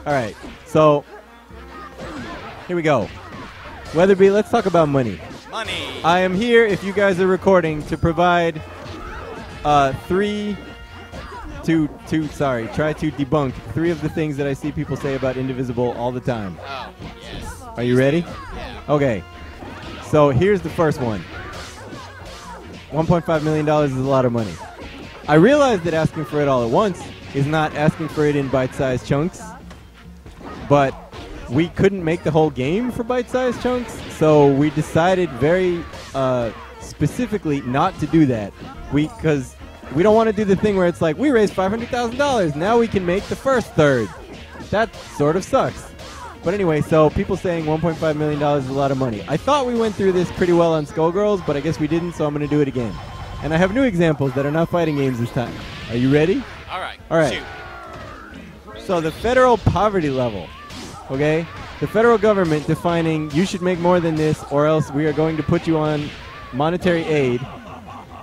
All right. So here we go. Weatherby, let's talk about money. Money. I am here, if you guys are recording, to provide try to debunk 3 of the things that I see people say about Indivisible all the time. Oh, yes. Are you ready? Yeah. Okay. So here's the first one. $1.5 million is a lot of money. I realize that asking for it all at once is not asking for it in bite-sized chunks, but we couldn't make the whole game for bite-sized chunks, so we decided very specifically not to do that. Because we don't want to do the thing where it's like, we raised $500,000, now we can make the first third. That sort of sucks. But anyway, so people saying $1.5 million is a lot of money. I thought we went through this pretty well on Skullgirls, but I guess we didn't, so I'm going to do it again. And I have new examples that are not fighting games this time. Are you ready? All right. All right. Shoot. So the federal poverty level, okay? The federal government defining you should make more than this or else we are going to put you on monetary aid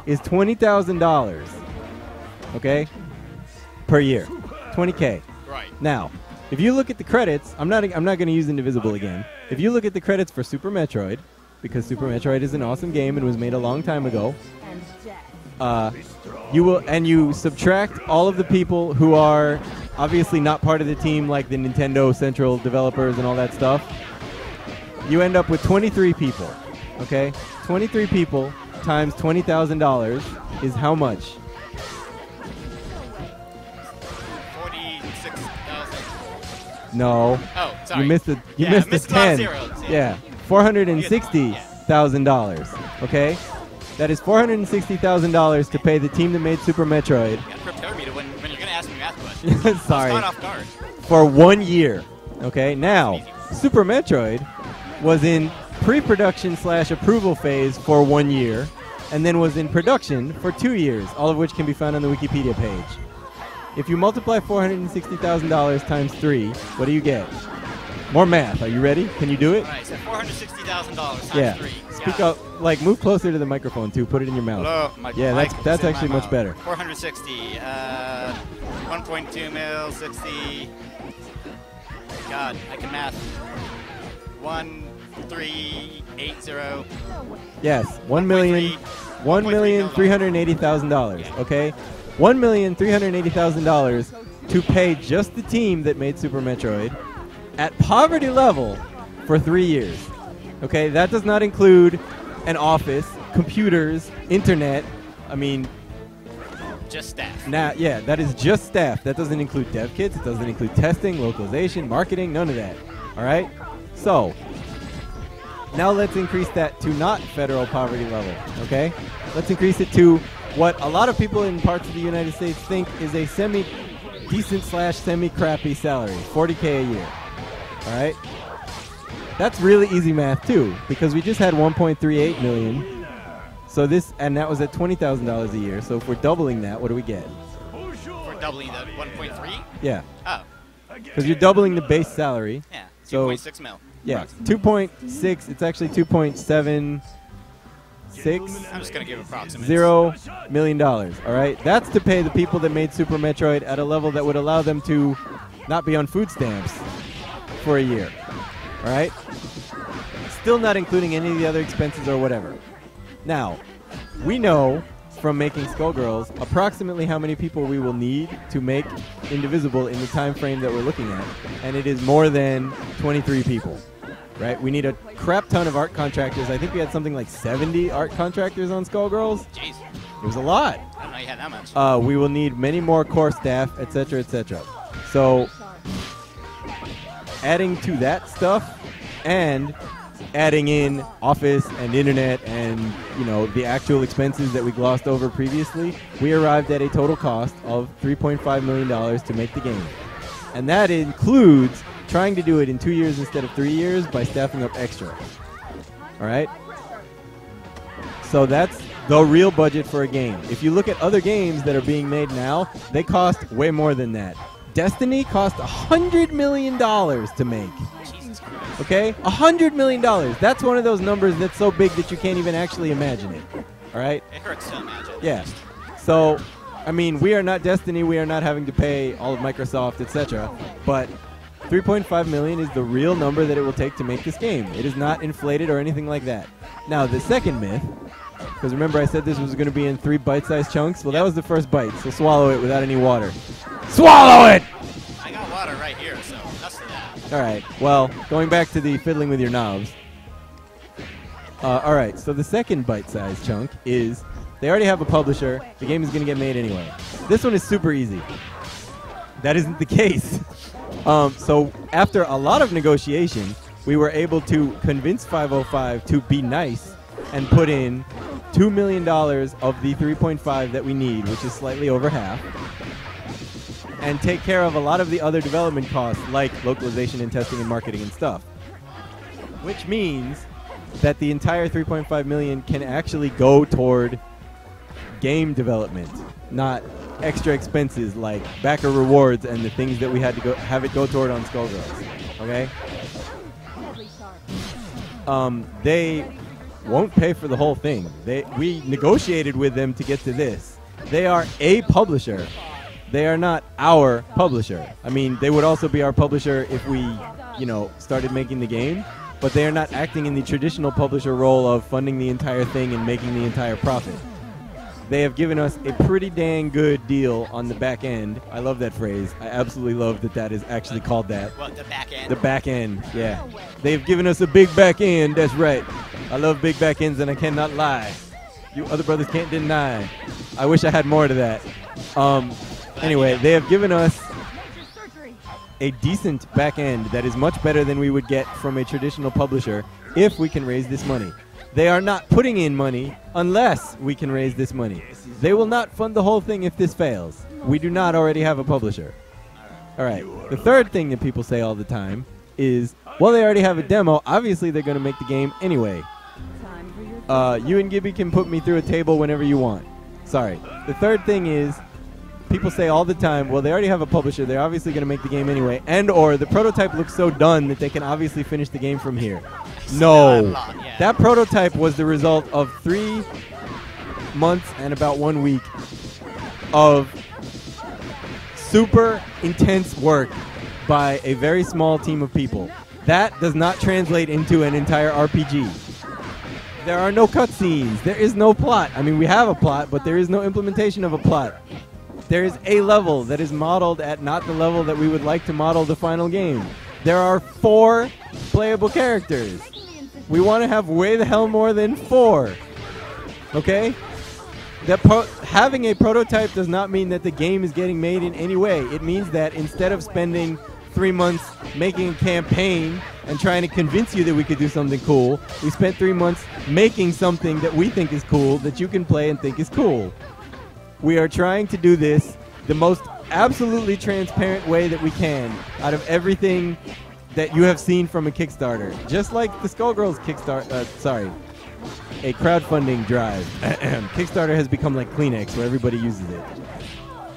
is $20,000, okay, per year. $20K. Right. Now, if you look at the credits, I'm not going to use Indivisible again. If you look at the credits for Super Metroid, because Super Metroid is an awesome game and was made a long time ago, you subtract all of the people who are obviously not part of the team, like the Nintendo Central developers and all that stuff, you end up with 23 people. Okay, 23 people times $20,000 is how much? 46,000. No. Oh, sorry. You missed the 10. Zeros, yeah. $460,000. Okay? That is $460,000 to pay the team that made Super Metroid. You gotta prepare me to when you're gonna ask me math questions. Sorry. I'm caught off guard. For 1 year. Okay? Now, Super Metroid was in pre-production / approval phase for 1 year, and then was in production for 2 years, all of which can be found on the Wikipedia page. If you multiply $460,000 times 3, what do you get? More math. Are you ready? Can you do it? All right, so $460,000 times Yeah. 3. Speak up. Like, move closer to the microphone, too. Put it in your mouth. Hello. Yeah, that's actually much better. 460. 1.2 mil, 60. God, I can math. 1,380. Yes, $1,380,000. Okay, $1,380,000 to pay just the team that made Super Metroid at poverty level for 3 years. Okay, that does not include an office, computers, internet. I mean, just staff. Yeah, that is just staff. That doesn't include dev kits. It doesn't include testing, localization, marketing, none of that. All right? So, now let's increase that to not federal poverty level, okay? Let's increase it to what a lot of people in parts of the United States think is a semi-decent / semi-crappy salary, $40K a year, all right? That's really easy math, too, because we just had $1.38 million. So and that was at $20,000 a year. So if we're doubling that, what do we get? We're doubling the 1.3? Yeah. Oh. Because you're doubling the base salary. Yeah, 2.6 mil. Yeah, 2.6. It's actually 2.76. I'm just going to give approximates. $0 million. All right? That's to pay the people that made Super Metroid at a level that would allow them to not be on food stamps for a year. All right? Still not including any of the other expenses or whatever. Now, we know from making Skullgirls approximately how many people we will need to make Indivisible in the time frame that we're looking at, and it is more than 23 people, right? We need a crap ton of art contractors. I think we had something like 70 art contractors on Skullgirls. Jeez. It was a lot. I didn't know you had that much. We will need many more core staff, etc., etc. So, adding to that stuff and adding in office and internet and, you know, the actual expenses that we glossed over previously, we arrived at a total cost of $3.5 million to make the game. And that includes trying to do it in 2 years instead of 3 years by staffing up extra. All right? So that's the real budget for a game. If you look at other games that are being made now, they cost way more than that. Destiny cost $100 million to make. Okay? $100 million. That's one of those numbers that's so big that you can't even actually imagine it. All right? It hurts to imagine. Yeah. So, I mean, we are not Destiny. We are not having to pay all of Microsoft, etc. But $3.5 million is the real number that it will take to make this game. It is not inflated or anything like that. Now, the second myth, because remember I said this was going to be in 3 bite-sized chunks? Well, that was the first bite, so swallow it without any water. Swallow it! I got water right here, so that's that. All right. Well, going back to the fiddling with your knobs. All right. So the second bite-sized chunk is they already have a publisher. The game is going to get made anyway. This one is super easy. That isn't the case. So after a lot of negotiation, we were able to convince 505 to be nice and put in $2 million of the 3.5 that we need, which is slightly over half, and take care of a lot of the other development costs like localization and testing and marketing and stuff. Which means that the entire 3.5 million can actually go toward game development, not extra expenses like backer rewards and the things that we had to have it go toward on Skullgirls. Okay? They won't pay for the whole thing. We negotiated with them to get to this. They are a publisher. They are not our publisher. I mean, they would also be our publisher if we, started making the game, but they are not acting in the traditional publisher role of funding the entire thing and making the entire profit. They have given us a pretty dang good deal on the back end. I love that phrase. I absolutely love that is actually called that. What, the back end? The back end, yeah. They've given us a big back end, that's right. I love big back ends and I cannot lie. You other brothers can't deny. I wish I had more to that. Anyway, they have given us a decent back end that is much better than we would get from a traditional publisher if we can raise this money. They are not putting in money unless we can raise this money. They will not fund the whole thing if this fails. We do not already have a publisher. All right. The third thing that people say all the time is, well, they already have a demo. Obviously, they're going to make the game anyway. You and Gibby can put me through a table whenever you want. Sorry. The third thing is, people say all the time, well, they already have a publisher. They're obviously going to make the game anyway. And or the prototype looks so done that they can obviously finish the game from here. No. That prototype was the result of 3 months and about 1 week of super intense work by a very small team of people. That does not translate into an entire RPG. There are no cutscenes. There is no plot. I mean, we have a plot, but there is no implementation of a plot. There is a level that is modeled at not the level that we would like to model the final game. There are 4 playable characters. We want to have way the hell more than 4. Okay? Having a prototype does not mean that the game is getting made in any way. It means that instead of spending 3 months making a campaign and trying to convince you that we could do something cool, we spent 3 months making something that we think is cool, that you can play and think is cool. We are trying to do this the most absolutely transparent way that we can out of everything that you have seen from a Kickstarter. Just like the Skullgirls Kickstarter, a crowdfunding drive. Kickstarter has become like Kleenex where everybody uses it.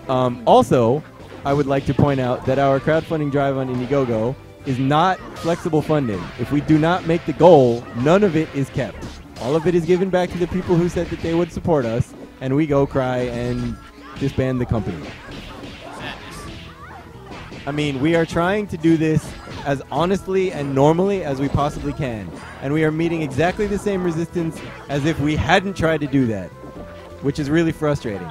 Also, I would like to point out that our crowdfunding drive on Indiegogo is not flexible funding. If we do not make the goal, none of it is kept. All of it is given back to the people who said that they would support us, and we go cry and disband the company. I mean, we are trying to do this as honestly and normally as we possibly can. And we are meeting exactly the same resistance as if we hadn't tried to do that, which is really frustrating.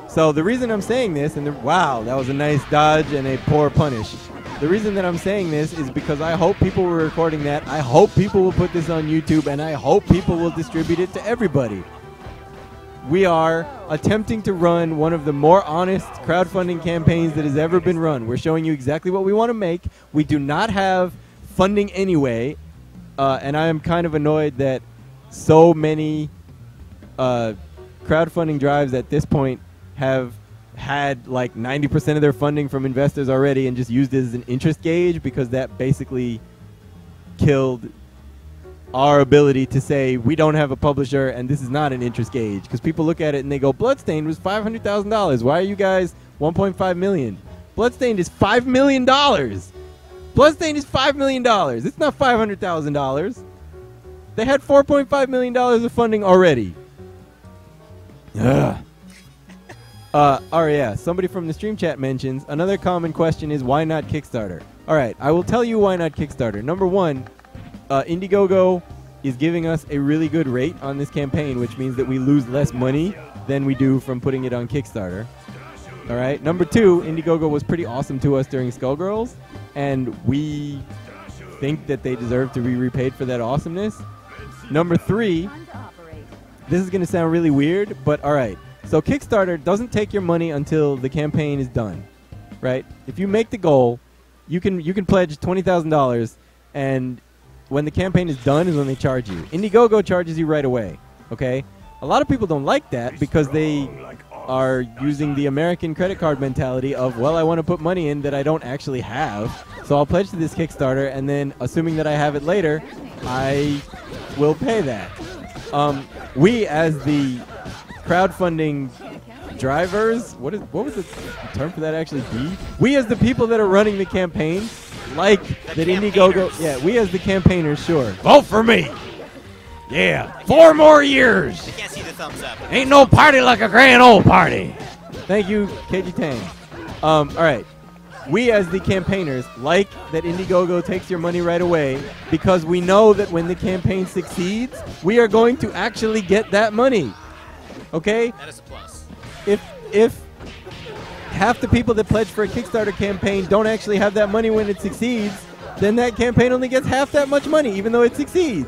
So the reason I'm saying this, wow, that was a nice dodge and a poor punish. The reason that I'm saying this is because I hope people were recording that. I hope people will put this on YouTube, and I hope people will distribute it to everybody. We are attempting to run one of the more honest crowdfunding campaigns that has ever been run. We're showing you exactly what we want to make. We do not have funding anyway, and I am kind of annoyed that so many crowdfunding drives at this point have had like 90% of their funding from investors already and just used it as an interest gauge, because that basically killed our ability to say we don't have a publisher and this is not an interest gauge, because people look at it and they go, Bloodstained was $500,000. Why are you guys $1.5 million? Bloodstained is $5 million. Bloodstained is $5 million. It's not $500,000. They had $4.5 million of funding already. Ugh. Yeah, somebody from the stream chat mentions another common question is why not Kickstarter? All right, I will tell you why not Kickstarter. Number one, Indiegogo is giving us a really good rate on this campaign, which means that we lose less money than we do from putting it on Kickstarter. All right. Number two, Indiegogo was pretty awesome to us during Skullgirls, and we think that they deserve to be repaid for that awesomeness. Number three, this is going to sound really weird, but all right. So Kickstarter doesn't take your money until the campaign is done, right? If you make the goal, you can pledge $20,000, and when the campaign is done is when they charge you. Indiegogo charges you right away, okay? A lot of people don't like that because they are using the American credit card mentality of, well, I want to put money in that I don't actually have, so I'll pledge to this Kickstarter, and then assuming that I have it later, I will pay that. We, as the crowdfunding drivers, what was the term for that actually be? We, as the people that are running the campaign, like that Indiegogo, yeah, we as the campaigners, sure. Vote for me! Yeah, 4 more years! I can't see the thumbs up. Ain't no party like a grand old party! Thank you, KG Tang. Alright. We as the campaigners like that Indiegogo takes your money right away because we know that when the campaign succeeds, we are going to actually get that money. Okay? That is a plus. If half the people that pledge for a Kickstarter campaign don't actually have that money when it succeeds, then that campaign only gets half that much money, even though it succeeds.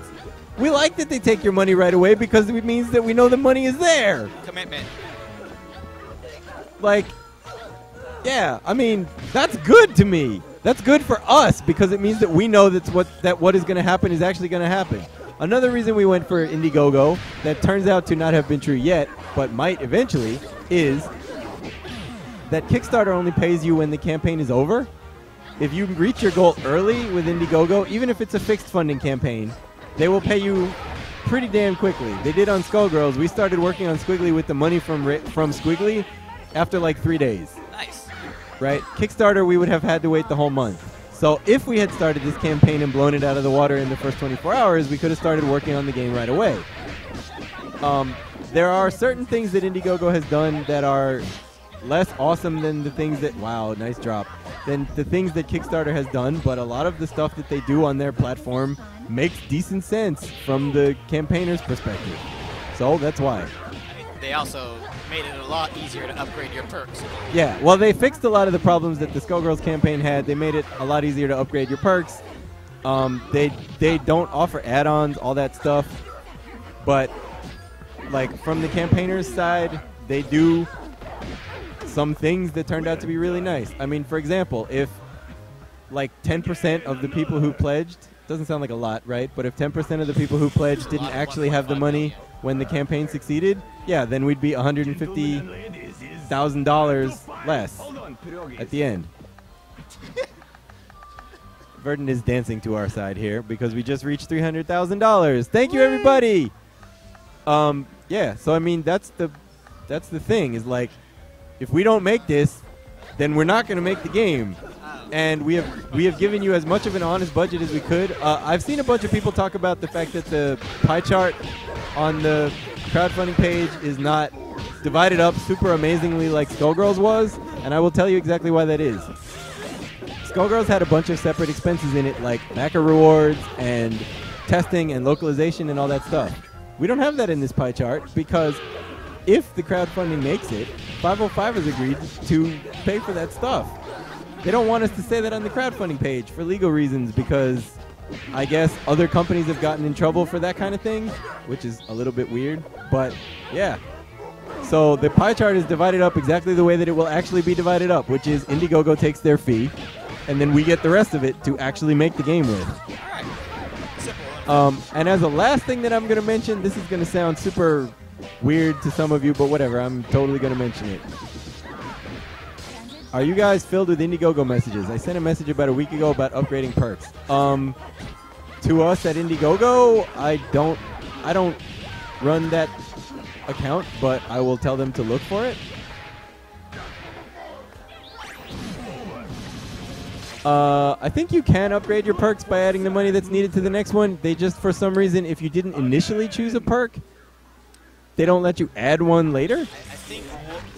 We like that they take your money right away because it means that we know the money is there. Commitment. Like, yeah, I mean, that's good to me. That's good for us because it means that we know that what is going to happen is actually going to happen. Another reason we went for Indiegogo that turns out to not have been true yet, but might eventually, is that Kickstarter only pays you when the campaign is over. If you reach your goal early with Indiegogo, even if it's a fixed funding campaign, they will pay you pretty damn quickly. They did on Skullgirls. We started working on Squiggly with the money from Squiggly after like 3 days. Nice. Right? Kickstarter, we would have had to wait the whole month. So if we had started this campaign and blown it out of the water in the first 24 hours, we could have started working on the game right away. There are certain things that Indiegogo has done that are less awesome than the things that, wow, nice drop, than the things that Kickstarter has done, but a lot of the stuff that they do on their platform makes decent sense from the campaigner's perspective. So that's why. They also made it a lot easier to upgrade your perks. Yeah, well, they fixed a lot of the problems that the Skullgirls campaign had. They made it a lot easier to upgrade your perks. They don't offer add-ons, all that stuff. But, like, from the campaigners' side, they do some things that turned out to be really nice. I mean, for example, if, like, 10% of the people who pledged, doesn't sound like a lot, right? But if 10% of the people who pledged didn't actually have the money when the campaign succeeded, yeah, then we'd be $150,000 less at the end. Verdant is dancing to our side here because we just reached $300,000. Thank you, everybody. Yeah, so I mean that's the thing is like, if we don't make this, then we're not going to make the game. And we have given you as much of an honest budget as we could. I've seen a bunch of people talk about the fact that the pie chart on the crowdfunding page is not divided up super amazingly like Skullgirls was, and I will tell you exactly why that is. Skullgirls had a bunch of separate expenses in it, like backer rewards and testing and localization and all that stuff. We don't have that in this pie chart because if the crowdfunding makes it, 505 has agreed to pay for that stuff. They don't want us to say that on the crowdfunding page for legal reasons because I guess other companies have gotten in trouble for that kind of thing, which is a little bit weird, but yeah. So the pie chart is divided up exactly the way that it will actually be divided up, which is Indiegogo takes their fee, and then we get the rest of it to actually make the game with. And as a last thing that I'm going to mention, this is going to sound super weird to some of you, but whatever, I'm totally going to mention it. Are you guys filled with Indiegogo messages? I sent a message about a week ago about upgrading perks. To us at Indiegogo, I don't run that account, but I will tell them to look for it. I think you can upgrade your perks by adding the money that's needed to the next one. They just, for some reason, if you didn't initially choose a perk, they don't let you add one later? I think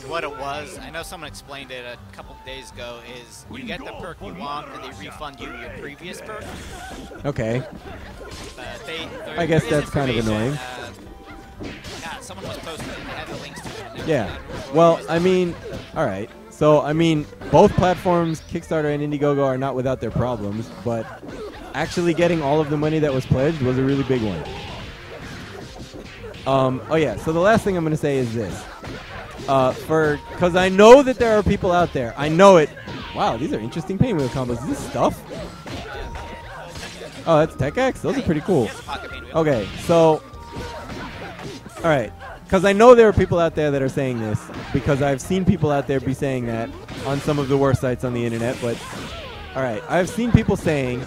what it was, I know someone explained it a couple of days ago, is you get the perk you want and they refund you your previous perk. Okay. I guess that's kind of annoying. Yeah, someone was posting it. They had the links to it. Yeah. Well, I mean, all right. So, I mean, both platforms, Kickstarter and Indiegogo, are not without their problems, but actually getting all of the money that was pledged was a really big one. Oh, yeah. So the last thing I'm going to say is this. Because I know that there are people out there. I know it. Wow, these are interesting pain wheel combos. Is this stuff? Oh, that's Tech X? Those are pretty cool. Okay, so... All right. Because I know there are people out there that are saying this, because I've seen people out there be saying that on some of the worst sites on the internet, but... All right, I've seen people saying,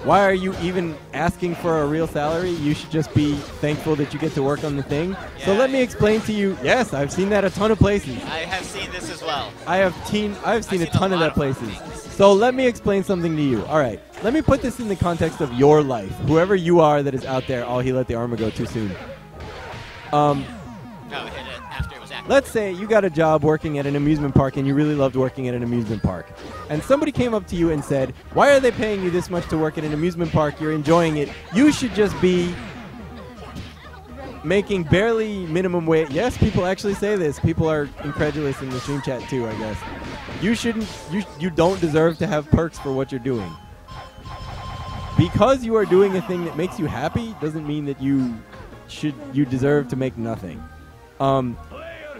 why are you even asking for a real salary? You should just be thankful that you get to work on the thing. Yeah, so let me explain to you. Yes, I've seen that a ton of places. I have seen this as well. I've seen a ton of that places. So let me explain something to you. All right, let me put this in the context of your life. Whoever you are that is out there, oh, he let the armor go too soon. No, hit it after it was active. Let's say you got a job working at an amusement park and you really loved working at an amusement park. And somebody came up to you and said, why are they paying you this much to work at an amusement park? You're enjoying it. You should just be making barely minimum wage. Yes, people actually say this. People are incredulous in the stream chat too, I guess. You don't deserve to have perks for what you're doing. Because you are doing a thing that makes you happy doesn't mean that you deserve to make nothing.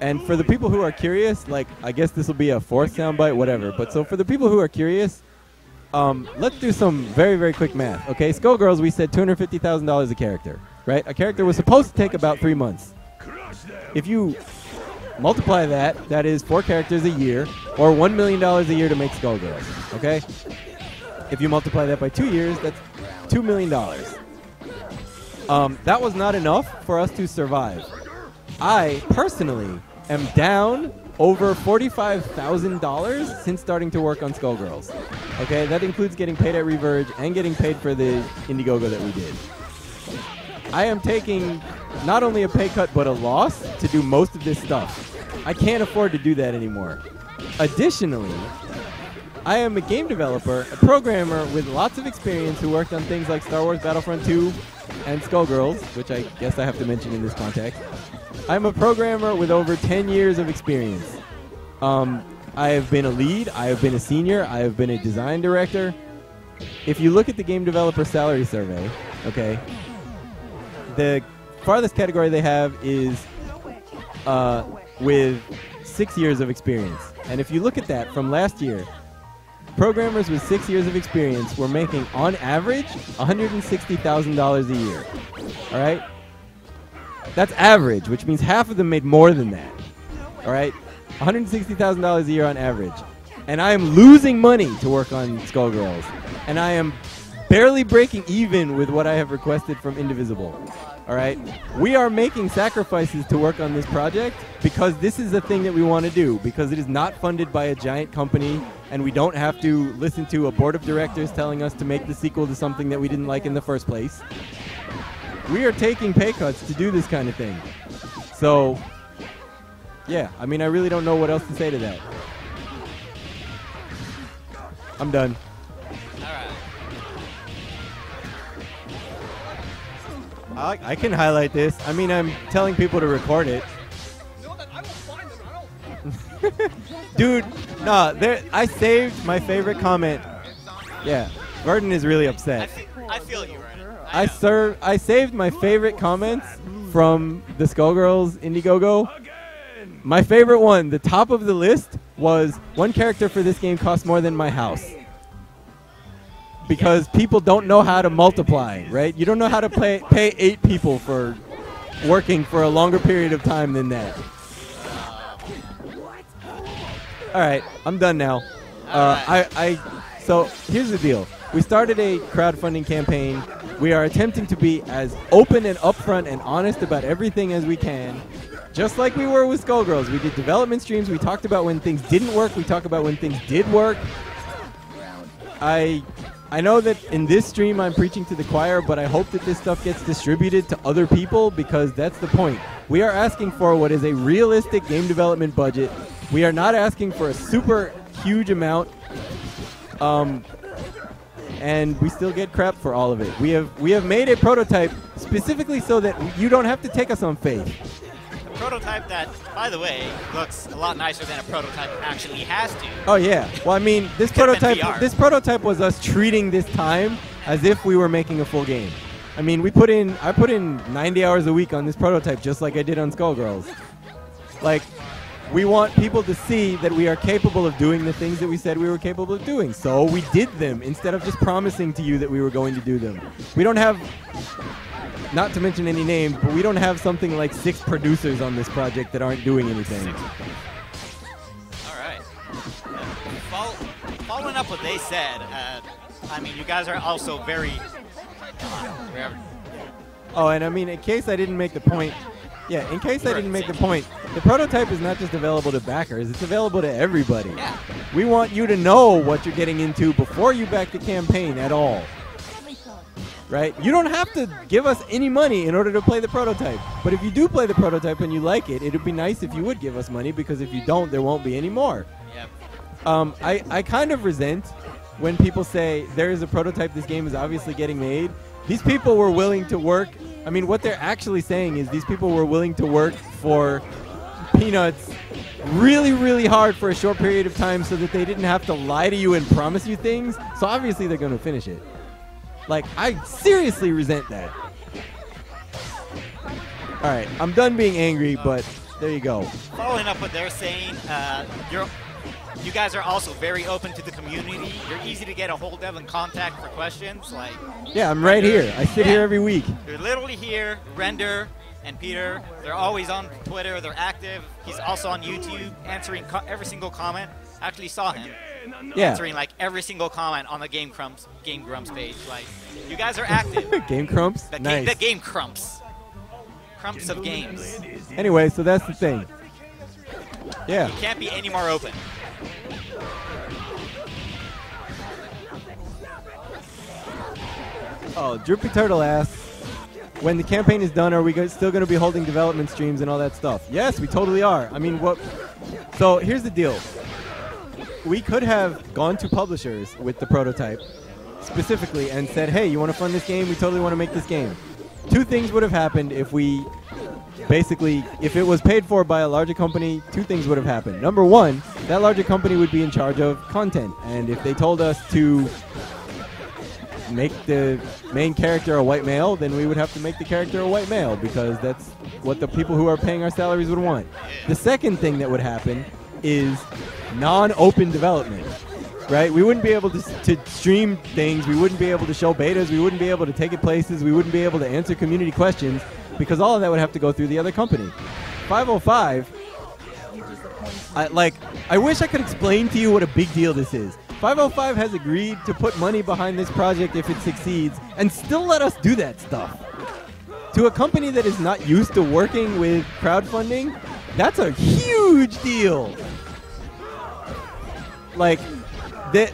And for the people who are curious, like, I guess this will be a fourth soundbite, whatever. But so for the people who are curious, let's do some very, very quick math. Okay, Skullgirls, we said $250,000 a character, right? A character was supposed to take about 3 months. If you multiply that, that is 4 characters a year, or $1 million a year to make Skullgirls, okay? If you multiply that by 2 years, that's $2 million. That was not enough for us to survive. I, personally, am down over $45,000 since starting to work on Skullgirls. Okay, that includes getting paid at Reverge and getting paid for the Indiegogo that we did. I am taking not only a pay cut, but a loss to do most of this stuff. I can't afford to do that anymore. Additionally, I am a game developer, a programmer with lots of experience who worked on things like Star Wars Battlefront 2 and Skullgirls, which I guess I have to mention in this context. I'm a programmer with over 10 years of experience. I have been a lead, I have been a senior, I have been a design director. If you look at the game developer salary survey, okay, the farthest category they have is with 6 years of experience. And if you look at that from last year, programmers with 6 years of experience were making, on average, $160,000 a year. All right? That's average, which means half of them made more than that. All right? $160,000 a year on average. And I am losing money to work on Skullgirls. And I am barely breaking even with what I have requested from Indivisible. All right? We are making sacrifices to work on this project because this is the thing that we want to do, because it is not funded by a giant company, and we don't have to listen to a board of directors telling us to make the sequel to something that we didn't like in the first place. We are taking pay cuts to do this kind of thing. So, yeah, I mean, I really don't know what else to say to that. I'm done. I can highlight this. I mean, I'm telling people to record it. Dude, nah, I saved my favorite comment. Yeah, Verdon is really upset. I feel you, Vernon. I saved my favorite comments from the Skullgirls Indiegogo. My favorite one, the top of the list, was one character for this game costs more than my house. Because people don't know how to multiply, right? You don't know how to pay 8 people for working for a longer period of time than that. All right, I'm done now. So here's the deal. We started a crowdfunding campaign. We are attempting to be as open and upfront and honest about everything as we can. Just like we were with Skullgirls. We did development streams. We talked about when things didn't work. We talked about when things did work. I know that in this stream I'm preaching to the choir, but I hope that this stuff gets distributed to other people because that's the point. We are asking for what is a realistic game development budget. We are not asking for a super huge amount, and we still get crap for all of it. We have made a prototype specifically so that you don't have to take us on faith. Prototype that, by the way, looks a lot nicer than a prototype actually has to. Oh yeah. Well, I mean, this prototype was us treating this time as if we were making a full game. I mean, I put in 90 hours a week on this prototype just like I did on Skullgirls. Like, we want people to see that we are capable of doing the things that we said we were capable of doing. So we did them instead of just promising to you that we were going to do them. We don't have, not to mention any names, but we don't have something like 6 producers on this project that aren't doing anything. All right. Following up what they said, I mean, you guys are also very... Oh, and I mean, in case I didn't make the point, the prototype is not just available to backers, it's available to everybody. Yeah. We want you to know what you're getting into before you back the campaign at all. Right? You don't have to give us any money in order to play the prototype. But if you do play the prototype and you like it, it would be nice if you would give us money, because if you don't, there won't be any more. Yep. I kind of resent when people say there is a prototype, this game is obviously getting made. These people were willing to work. I mean, what they're actually saying is these people were willing to work for peanuts really, really hard for a short period of time so that they didn't have to lie to you and promise you things. So obviously they're going to finish it. Like, I seriously resent that. All right, I'm done being angry, but there you go. Following up what they're saying, you guys are also very open to the community. You're easy to get a hold of and contact for questions. Like, yeah, I'm right here. I sit here every week. You're literally here. Render and Peter, they're always on Twitter. They're active. He's also on YouTube, answering every single comment. I actually saw him. Yeah. Answering like every single comment on the Game Grumps page. Like, you guys are active. Game Crumps? Nice. The Game Crumps. Crumps of games. Anyway, so that's the thing. Yeah. You can't be any more open. Oh, Droopy Turtle asks, when the campaign is done, are we still going to be holding development streams and all that stuff? Yes, we totally are. I mean, so here's the deal. We could have gone to publishers with the prototype specifically and said, hey, you want to fund this game? We totally want to make this game. 2 things would have happened if it was paid for by a larger company. 2 things would have happened. Number 1, that larger company would be in charge of content. And if they told us to make the main character a white male, then we would have to make the character a white male, because that's what the people who are paying our salaries would want. The second thing that would happen is non-open development, right? We wouldn't be able to stream things. We wouldn't be able to show betas. We wouldn't be able to take it places. We wouldn't be able to answer community questions, because all of that would have to go through the other company. 505, I wish I could explain to you what a big deal this is. 505 has agreed to put money behind this project if it succeeds and still let us do that stuff. To a company that is not used to working with crowdfunding, that's a huge deal. Like,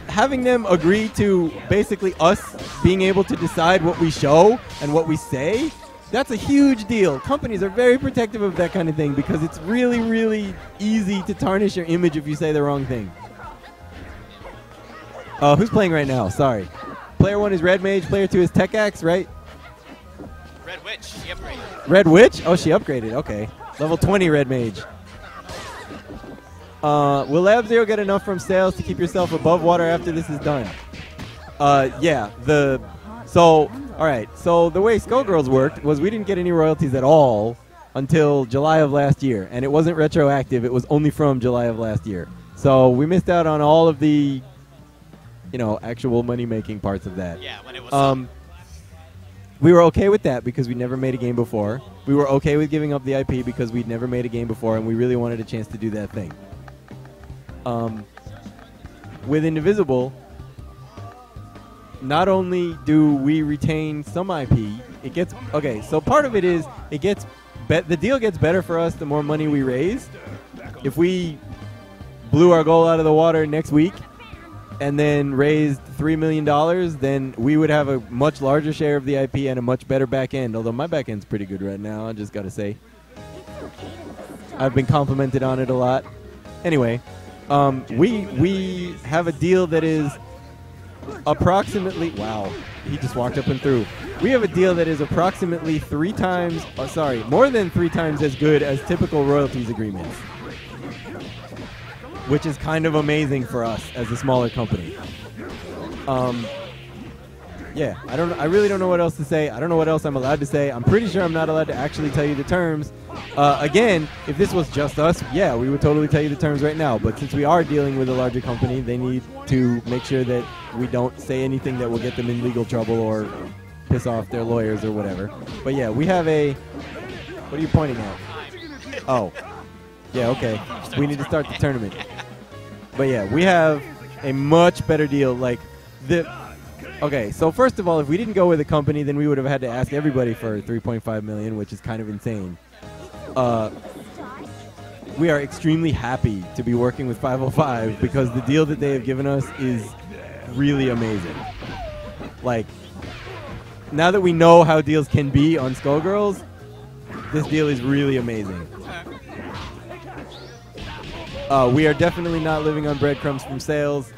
having them agree to basically us being able to decide what we show and what we say, that's a huge deal. Companies are very protective of that kind of thing because it's really, really easy to tarnish your image if you say the wrong thing. Who's playing right now? Sorry. Player 1 is Red Mage. Player 2 is Tech Axe, right? Red Witch. She upgraded. Red Witch? Oh, she upgraded. Okay. Level 20 Red Mage. Will Lab Zero get enough from sales to keep yourself above water after this is done? Yeah. All right. So the way Skullgirls worked was we didn't get any royalties at all until July of last year. And it wasn't retroactive. It was only from July of last year. So we missed out on all of the, actual money-making parts of that. Yeah, when it was we were okay with that because we never made a game before. We were okay with giving up the IP because we'd never made a game before, and we really wanted a chance to do that thing. With Indivisible, not only do we retain some IP, so part of it is the deal gets better for us the more money we raise. If we blew our goal out of the water next week, and then raised $3 million, then we would have a much larger share of the IP and a much better back end. Although my back end's pretty good right now, I just got to say. I've been complimented on it a lot. Anyway, we have a deal that is approximately, wow, he just walked up and through. We have a deal that is approximately more than 3 times as good as typical royalties agreements, which is kind of amazing for us as a smaller company. Yeah, I really don't know what else to say. I don't know what else I'm allowed to say. I'm pretty sure I'm not allowed to actually tell you the terms. Again, if this was just us, yeah, we would totally tell you the terms right now. But since we are dealing with a larger company, they need to make sure that we don't say anything that will get them in legal trouble or piss off their lawyers or whatever. But yeah, we have a... What are you pointing at? Oh. Yeah, okay. We need to start the tournament. But yeah, we have a much better deal. Okay, so first of all, if we didn't go with a company, then we would have had to ask everybody for $3.5 million, which is kind of insane. We are extremely happy to be working with 505 because the deal that they have given us is really amazing. Like, now that we know how deals can be on Skullgirls, this deal is really amazing. We are definitely not living on breadcrumbs from sales,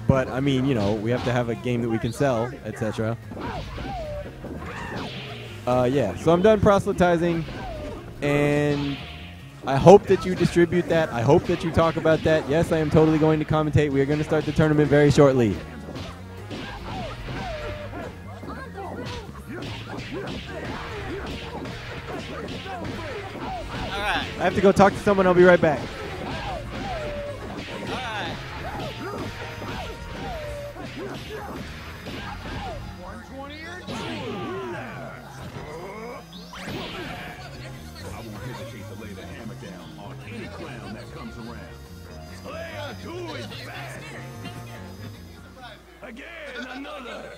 but I mean, you know, we have to have a game that we can sell, etc. Yeah, so I'm done proselytizing, and I hope that you distribute that. I hope that you talk about that. Yes, I am totally going to commentate. We are going to start the tournament very shortly. All right. I have to go talk to someone. I'll be right back. Again, another.